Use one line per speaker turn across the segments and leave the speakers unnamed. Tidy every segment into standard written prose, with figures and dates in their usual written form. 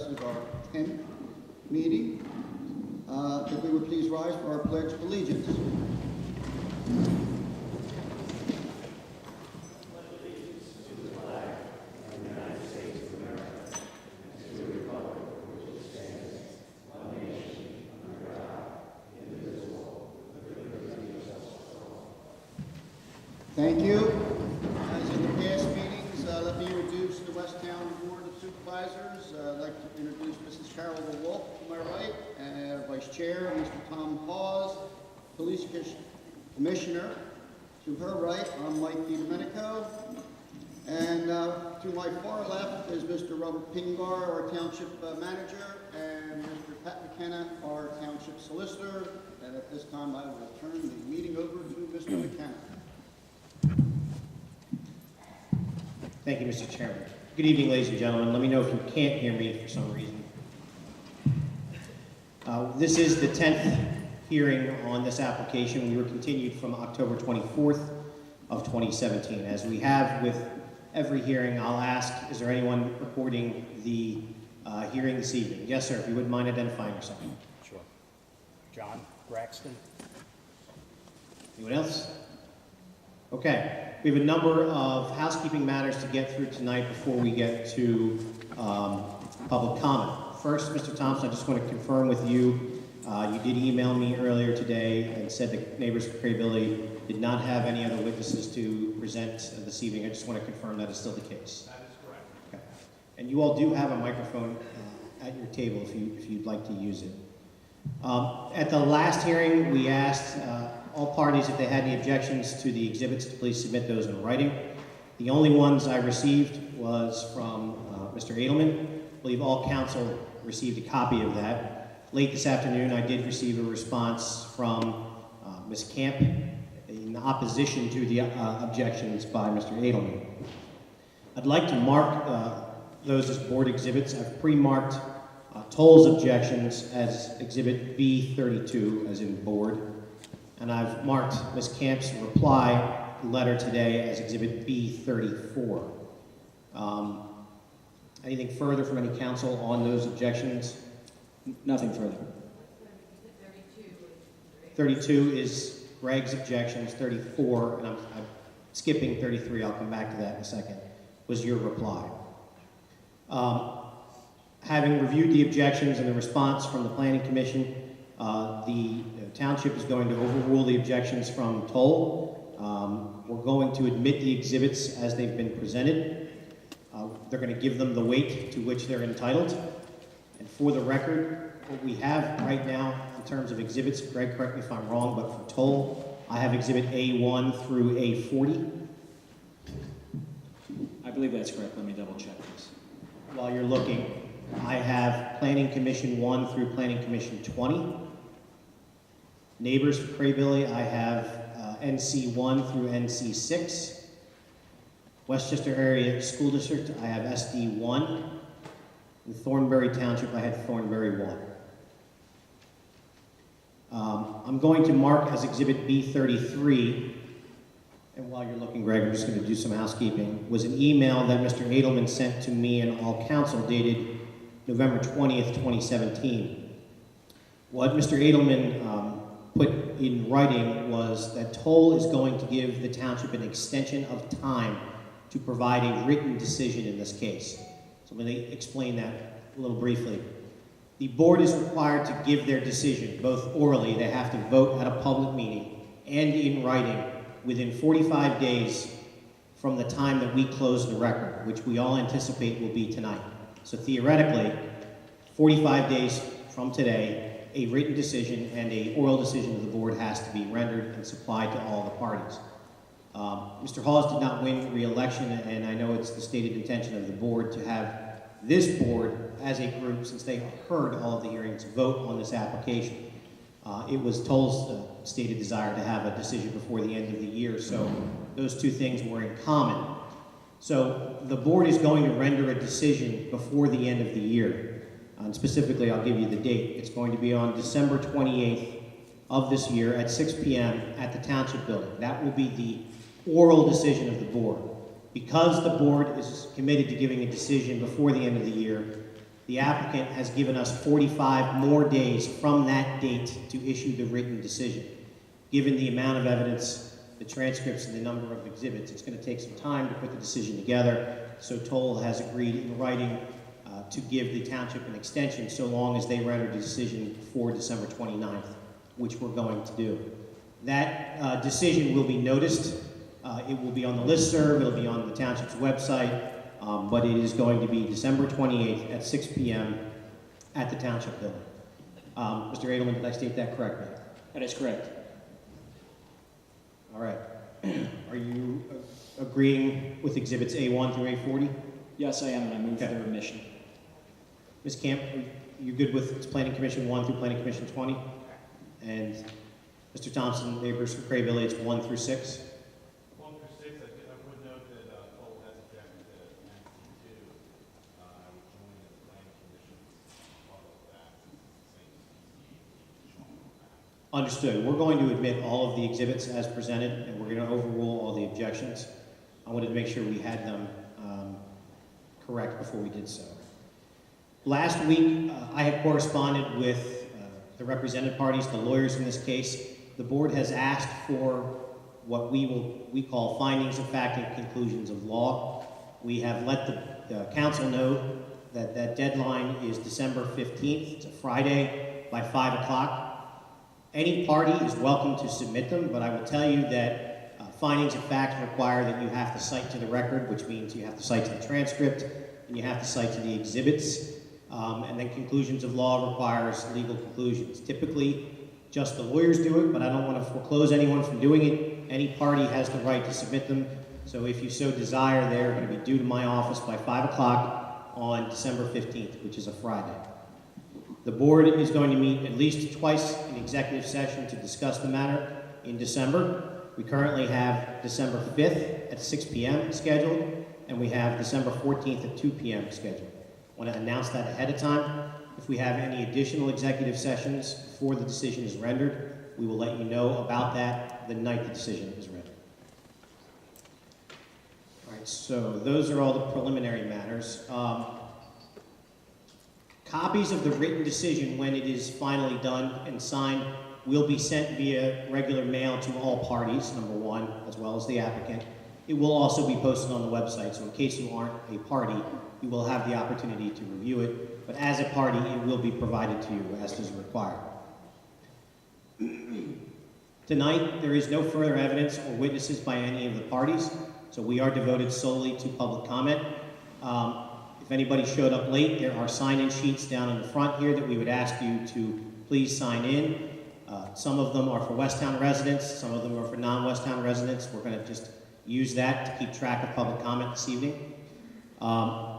This is our 10th meeting. If we would please rise for our Pledge of Allegiance. Thank you. As in the past meetings, let me introduce the West Town Board of Supervisors. I'd like to introduce Mrs. Carol Wolf to my right, Vice Chair, Mr. Tom Hawes, Police Commissioner. To her right, I'm Mike DiDomenico. And to my far left is Mr. Robert Pingar, our Township Manager, and Mr. Pat McKenna, our Township Solicitor. And at this time, I will turn the meeting over to Mr. McKenna.
Thank you, Mr. Chairman. Good evening, ladies and gentlemen. Let me know if you can't hear me for some reason. This is the 10th hearing on this application. We were continued from October 24th of 2017. As we have with every hearing, I'll ask, is there anyone reporting the hearing this evening? Yes, sir, if you wouldn't mind identifying yourself.
Sure. John Braxton.
Anyone else? Okay. We have a number of housekeeping matters to get through tonight before we get to public comment. First, Mr. Thompson, I just want to confirm with you, you did email me earlier today and said the neighbors of Crebilly did not have any other witnesses to present this evening. I just want to confirm that is still the case.
That is correct.
Okay. And you all do have a microphone at your table if you'd like to use it. At the last hearing, we asked all parties, if they had any objections to the exhibits, to please submit those in writing. The only ones I received was from Mr. Edelman. I believe all council received a copy of that. Late this afternoon, I did receive a response from Ms. Camp in opposition to the objections by Mr. Edelman. I'd like to mark those as board exhibits. I've pre-marked Toll's objections as Exhibit B32, as in board. And I've marked Ms. Camp's reply letter today as Exhibit B34. Anything further from any council on those objections?
Nothing further.
32 is Greg's objections. 34, and I'm skipping 33, I'll come back to that in a second, was your reply. Having reviewed the objections and the response from the Planning Commission, the township is going to overrule the objections from Toll. We're going to admit the exhibits as they've been presented. They're going to give them the weight to which they're entitled. And for the record, what we have right now in terms of exhibits, Greg, correct me if I'm wrong, but for Toll, I have Exhibit A1 through A40.
I believe that's correct. Let me double check this.
While you're looking, I have Planning Commission 1 through Planning Commission 20. Neighbors for Crebilly, I have NC 1 through NC 6. Westchester Area School District, I have SD 1. In Thornbury Township, I had Thornbury 1. I'm going to mark as Exhibit B33, and while you're looking, Greg, I'm just going to do some housekeeping, was an email that Mr. Edelman sent to me and all council dated November 20th, 2017. What Mr. Edelman put in writing was that Toll is going to give the township an extension of time to provide a written decision in this case. So I'm going to explain that a little briefly. The board is required to give their decision, both orally, they have to vote at a public meeting, and in writing within 45 days from the time that we close the record, which we all anticipate will be tonight. So theoretically, 45 days from today, a written decision and an oral decision of the board has to be rendered and supplied to all the parties. Mr. Hawes did not win re-election, and I know it's the stated intention of the board to have this board as a group, since they heard all of the hearings, vote on this application. It was Toll's stated desire to have a decision before the end of the year, so those two things were in common. So the board is going to render a decision before the end of the year. And specifically, I'll give you the date. It's going to be on December 28th of this year at 6 p.m. at the Township Building. That will be the oral decision of the board. Because the board is committed to giving a decision before the end of the year, The applicant has given us 45 more days from that date to issue the written decision. Given the amount of evidence, the transcripts, and the number of exhibits, it's going to take some time to put the decision together. So Toll has agreed in writing to give the township an extension so long as they render the decision for December 29th, which we're going to do. That decision will be noticed. It will be on the listserv, it'll be on the township's website, but it is going to be December 28th at 6 p.m. at the township building. Mr. Edelman, did I state that correctly?
That is correct.
All right. Are you agreeing with exhibits A1 through A40?
Yes, I am, and I move for
Okay.
their remission.
Ms. Camp, are you good with Planning Commission 1 through Planning Commission 20? And Mr. Thompson, neighbors for Crebilly, it's 1 through 6?
1 through 6, I would note that Cole has objected to 92. I would join the planning commission all of that. Same.
Understood. We're going to admit all of the exhibits as presented, and we're going to overrule all the objections. I wanted to make sure we had them correct before we did so. Last week, I had corresponded with the represented parties, the lawyers in this case. The board has asked for what we call findings of fact and conclusions of law. We have let the council know that that deadline is December 15th. It's a Friday by 5 o'clock. Any party is welcome to submit them, but I will tell you that findings of fact require that you have to cite to the record, which means you have to cite to the transcript, and you have to cite to the exhibits. And then conclusions of law requires legal conclusions. Typically, just the lawyers do it, but I don't want to foreclose anyone from doing it. Any party has the right to submit them. So if you so desire, they're going to be due to my office by 5 o'clock on December 15th, which is a Friday. The board is going to meet at least twice in executive session to discuss the matter in December. We currently have December 5th at 6 p.m. scheduled, and we have December 14th at 2 p.m. scheduled. I want to announce that ahead of time. If we have any additional executive sessions before the decision is rendered, we will let you know about that the night the decision is rendered. All right, so those are all the preliminary matters. Copies of the written decision, when it is finally done and signed, will be sent via regular mail to all parties, number one, as well as the applicant. It will also be posted on the website, so in case you aren't a party, you will have the opportunity to review it, but as a party, it will be provided to you as is required. Tonight, there is no further evidence or witnesses by any of the parties, so we are devoted solely to public comment. If anybody showed up late, there are sign-in sheets down in the front here that we would ask you to please sign in. Some of them are for Westtown residents, some of them are for non-Westtown residents. We're going to just use that to keep track of public comment this evening.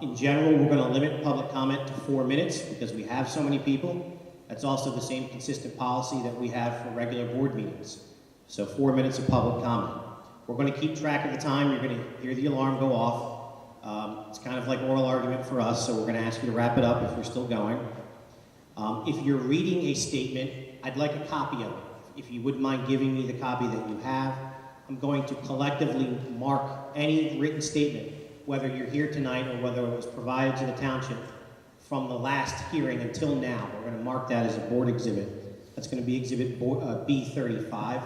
In general, we're going to limit public comment to 4 minutes because we have so many people. That's also the same consistent policy that we have for regular board meetings. So 4 minutes of public comment. We're going to keep track of the time. You're going to hear the alarm go off. It's kind of like oral argument for us, so we're going to ask you to wrap it up if we're still going. If you're reading a statement, I'd like a copy of it. If you wouldn't mind giving me the copy that you have, I'm going to collectively mark any written statement, whether you're here tonight or whether it was provided to the township from the last hearing until now. We're going to mark that as a board exhibit. That's going to be exhibit B35,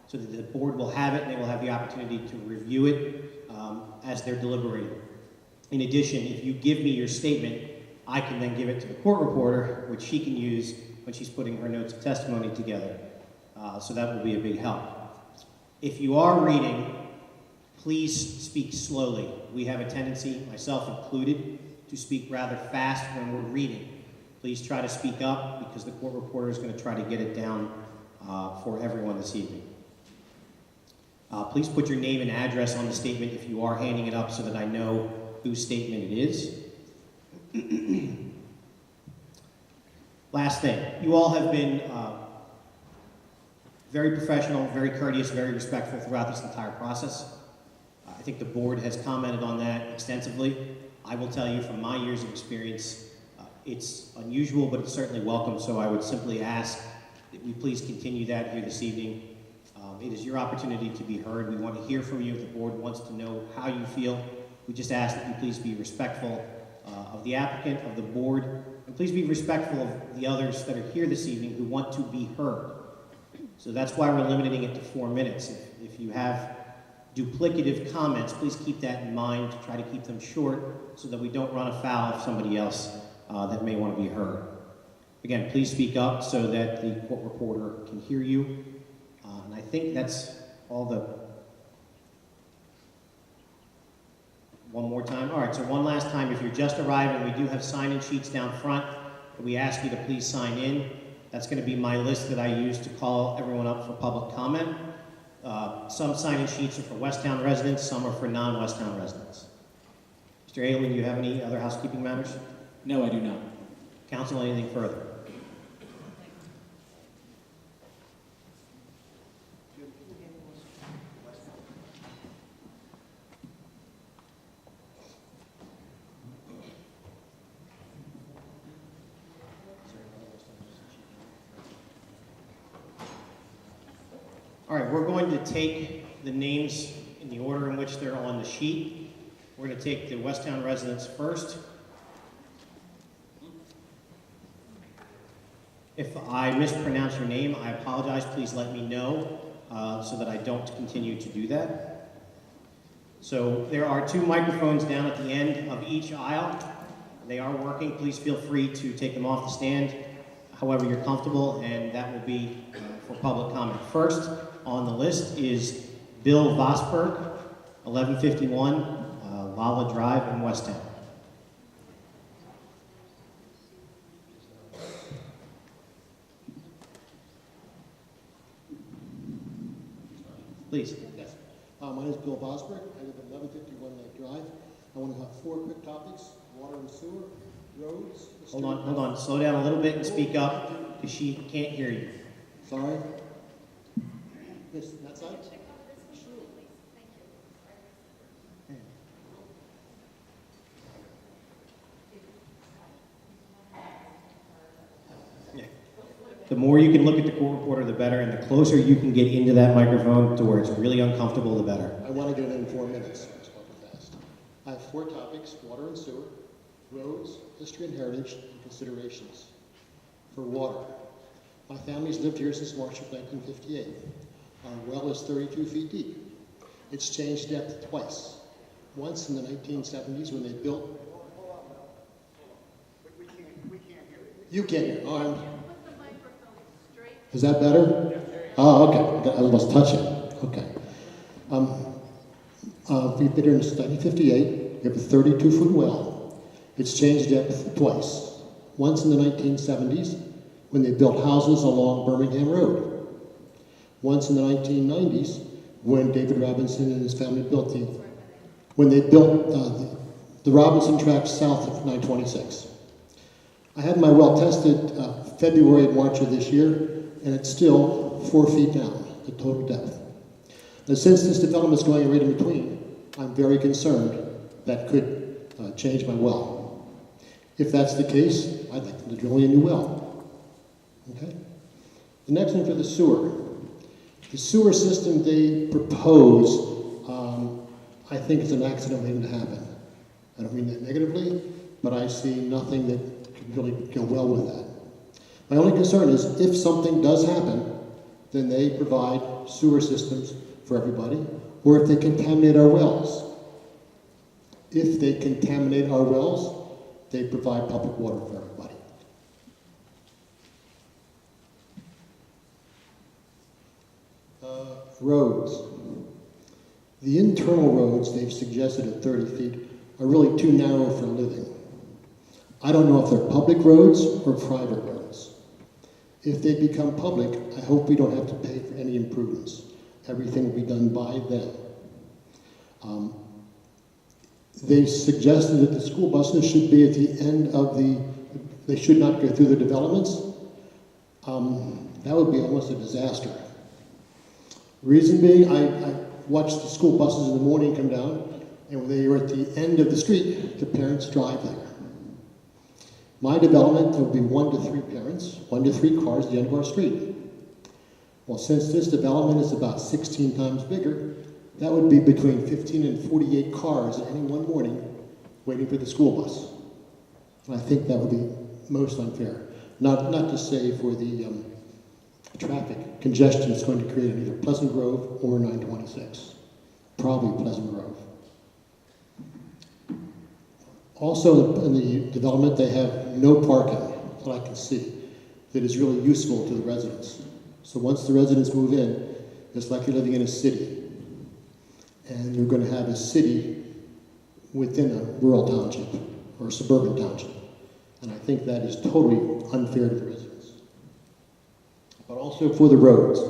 so that the board will have it and they will have the opportunity to review it as they're deliberating. In addition, if you give me your statement, I can then give it to the court reporter, which she can use when she's putting her notes of testimony together. So that will be a big help. If you are reading, please speak slowly. We have a tendency, myself included, to speak rather fast when we're reading. Please try to speak up because the court reporter is going to try to get it down for everyone this evening. Please put your name and address on the statement if you are handing it up so that I know whose statement it is. Last thing, you all have been very professional, very courteous, very respectful throughout this entire process. I think the board has commented on that extensively. I will tell you from my years of experience, it's unusual, but it's certainly welcome, so I would simply ask that we please continue that here this evening. It is your opportunity to be heard. We want to hear from you. If the board wants to know how you feel, we just ask that you please be respectful of the applicant, of the board, and please be respectful of the others that are here this evening who want to be heard. So that's why we're limiting it to 4 minutes. If you have duplicative comments, please keep that in mind to try to keep them short so that we don't run afoul of somebody else that may want to be heard. Again, please speak up so that the court reporter can hear you. And I think that's all the... One more time. All right, so one last time. If you're just arriving, we do have sign-in sheets down front. We ask you to please sign in. That's going to be my list that I use to call everyone up for public comment. Some sign-in sheets are for Westtown residents, some are for non-Westtown residents. Mr. Adelman, do you have any other housekeeping matters?
No, I do not.
Council, anything further? All right, we're going to take the names in the order in which they're on the sheet. We're going to take the Westtown residents first. If I mispronounce your name, I apologize. Please let me know so that I don't continue to do that. So there are 2 microphones down at the end of each aisle. They are working. Please feel free to take them off the stand however you're comfortable, and that will be for public comment. First on the list is Bill Vossburg, 1151 Lala Drive in Westtown. Please.
Yes. My name is Bill Vossburg. I live at 1151 Lake Drive. I want to have 4 quick topics: water and sewer, roads.
Hold on. Slow down a little bit and speak up because she can't hear you.
Sorry. This, that side?
The more you can look at the court reporter, the better, and the closer you can get into that microphone to where it's really uncomfortable, the better.
I want to get it in 4 minutes. So it's talking fast. I have 4 topics: water and sewer, roads, history and heritage, and considerations. For water, my family's lived here since March of 1958. Our well is 32 feet deep. It's changed depth twice. Once in the 1970s when they built... We can't hear you. You can't hear. Oh, I'm... Is that better? Oh, okay. I must touch it. Okay. We've been here since 1958. We have a 32-foot well. It's changed depth twice. Once in the 1970s when they built houses along Birmingham Road. Once in the 1990s when David Robinson and his family built the Robinson tract south of 926. I had my well tested February and March of this year, and it's still 4 feet down, the total depth. Now, since this development is going right in between, I'm very concerned that could change my well. If that's the case, I'd like them to drill me a new well. Okay? The next one for the sewer. The sewer system they propose, I think it's an accident waiting to happen. I don't mean that negatively, but I see nothing that could really go well with that. My only concern is if something does happen, then they provide sewer systems for everybody, or if they contaminate our wells. If they contaminate our wells, they provide public water for everybody. Roads. The internal roads they've suggested at 30 feet are really too narrow for living. I don't know if they're public roads or private roads. If they become public, I hope we don't have to pay for any improvements. Everything will be done by them. They suggested that the school buses should be at the end of they should not go through the developments. That would be almost a disaster. Reason being, I watched the school buses in the morning come down, and when they were at the end of the street, the parents drive there. My development, there will be 1 to 3 parents, 1 to 3 cars at the end of our street. Well, since this development is about 16 times bigger, that would be between 15 and 48 cars any one morning waiting for the school bus. And I think that would be most unfair. Not to say for the traffic congestion it's going to create in either Pleasant Grove or 926. Probably Pleasant Grove. Also in the development, they have no parking that I can see that is really useful to the residents. So once the residents move in, it's like you're living in a city. And you're going to have a city within a rural township or a suburban township. And I think that is totally unfair to the residents. But also for the roads.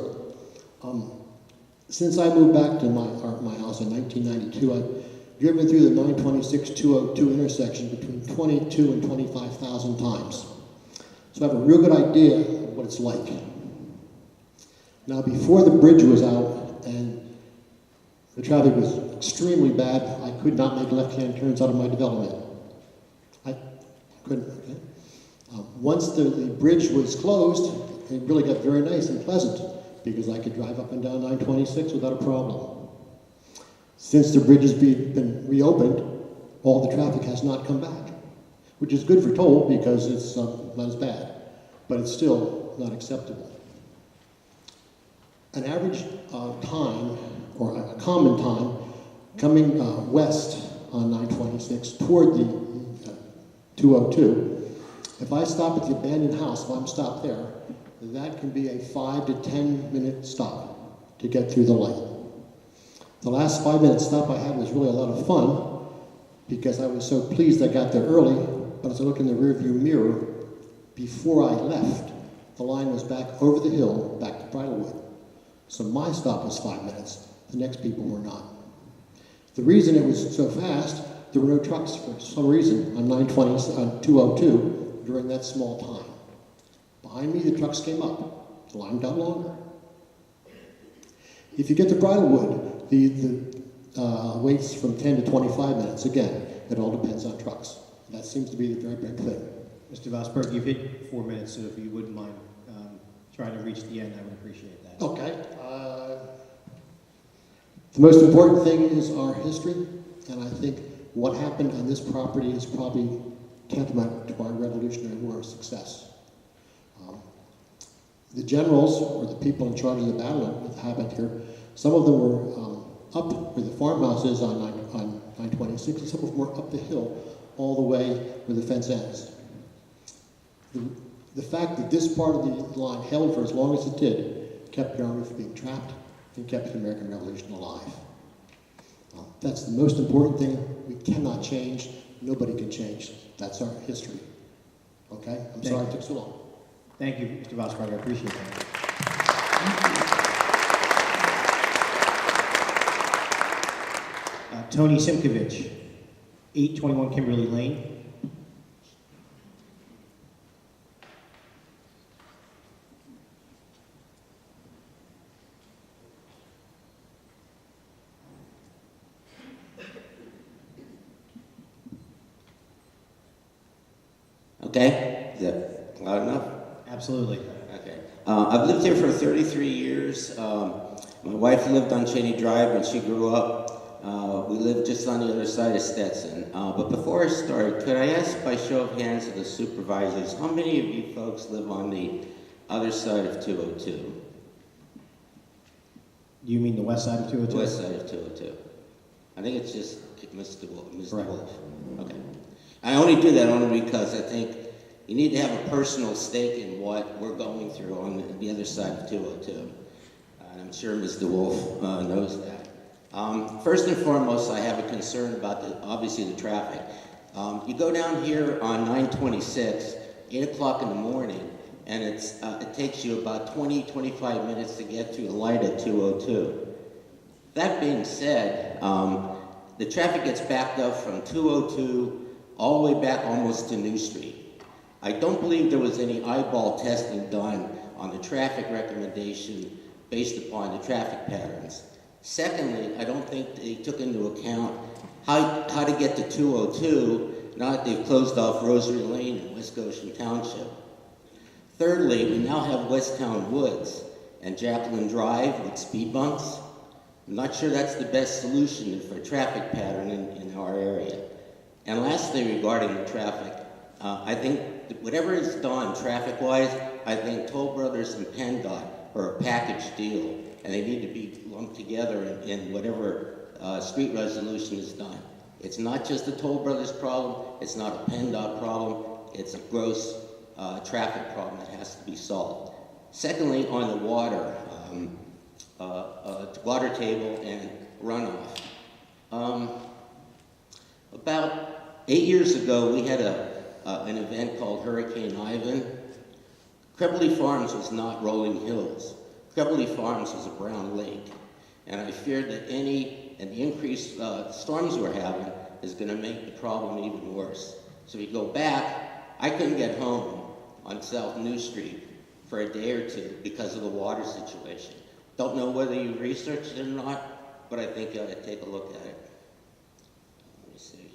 Since I moved back to my house in 1992, I've driven through the 926-202 intersection between 22 and 25,000 times. So I have a real good idea of what it's like. Now, before the bridge was out and the traffic was extremely bad, I could not make left-hand turns out of my development. I couldn't, okay? Once the bridge was closed, it really got very nice and pleasant because I could drive up and down 926 without a problem. Since the bridge has been reopened, all the traffic has not come back, which is good for toll because it's not as bad, but it's still not acceptable. An average time, or a common time, coming west on 926 toward the 202, if I stop at the abandoned house, if I'm stopped there, that can be a 5 to 10 minute stop to get through the light. The last 5 minute stop I had was really a lot of fun because I was so pleased I got there early, but as I look in the rearview mirror, before I left, the line was back over the hill, back to Bridlewood. So my stop was 5 minutes, the next people were not. The reason it was so fast, there were no trucks for some reason on 202 during that small time. Behind me, the trucks came up. The line got longer. If you get to Bridlewood, the waits from 10 to 25 minutes. Again, it all depends on trucks. That seems to be the very big thing.
Mr. Vossburg, you've hit 4 minutes, so if you wouldn't mind trying to reach the end, I would appreciate that.
Okay. The most important thing is our history, and I think what happened on this property is probably tantamount to our Revolutionary War success. The generals, or the people in charge of the battle that happened here, some of them were up where the farmhouse is on 926, and some of them were up the hill all the way where the fence ends. The fact that this part of the line held for as long as it did kept the army from being trapped and kept the American Revolution alive. That's the most important thing we cannot change. Nobody can change. That's our history. Okay? I'm sorry it took so long.
Thank you, Mr. Vossburg. I appreciate that. Tony Simkovich, 821 Kimberly Lane.
Okay, is that loud enough?
Absolutely.
Okay. I've lived here for 33 years. My wife lived on Cheney Drive when she grew up. We lived just on the other side of Stetson. But before I start, could I ask by show of hands of the supervisors, how many of you folks live on the other side of 202?
Do you mean the west side of 202?
West side of 202. I think it's just Mr. Wolf. Mr.
Right.
Wolf. Okay. I only do that only because I think you need to have a personal stake in what we're going through on the other side of 202. And I'm sure Mr. Wolf knows that. First and foremost, I have a concern about, obviously, the traffic. You go down here on 926, 8 o'clock in the morning, and it takes you about 20-25 minutes to get through the light at 202. That being said, the traffic gets backed up from 202 all the way back almost to New Street. I don't believe there was any eyeball testing done on the traffic recommendation based upon the traffic patterns. Secondly, I don't think they took into account how to get to 202 now that they've closed off Rosary Lane in West Goshen Township. Thirdly, we now have West Town Woods and Jacqueline Drive with speed bumps. I'm not sure that's the best solution for a traffic pattern in our area. And lastly, regarding the traffic, I think whatever is done traffic-wise, I think Toll Brothers and PennDOT are a package deal, and they need to be lumped together in whatever street resolution is done. It's not just a Toll Brothers problem, it's not a PennDOT problem, it's a gross traffic problem that has to be solved. Secondly, on the water, water table and runoff. About 8 years ago, we had an event called Hurricane Ivan. Crebilly Farms was not rolling hills. Crebilly Farms was a brown lake. And I feared that the increased storms we're having is going to make the problem even worse. So we go back, I couldn't get home on South New Street for a day or two because of the water situation. Don't know whether you researched it or not, but I think you ought to take a look at it. Let me see.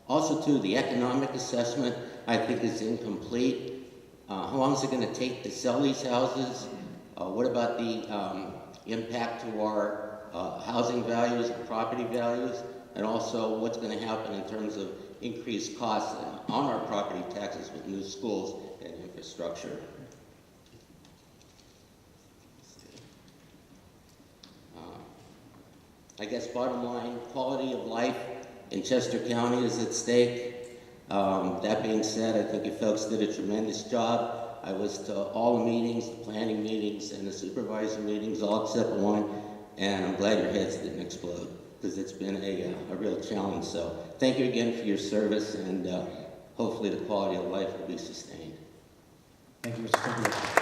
Also, too, the economic assessment, I think, is incomplete. How long is it going to take to sell these houses? What about the impact to our housing values and property values? And also, what's going to happen in terms of increased costs on our property taxes with new schools and infrastructure? I guess bottom line, quality of life in Chester County is at stake. That being said, I think you folks did a tremendous job. I was to all the meetings, the planning meetings, and the supervisor meetings, all except one, and I'm glad your heads didn't explode, because it's been a real challenge. So thank you again for your service, and hopefully the quality of life will be sustained.
Thank you, Mr. President.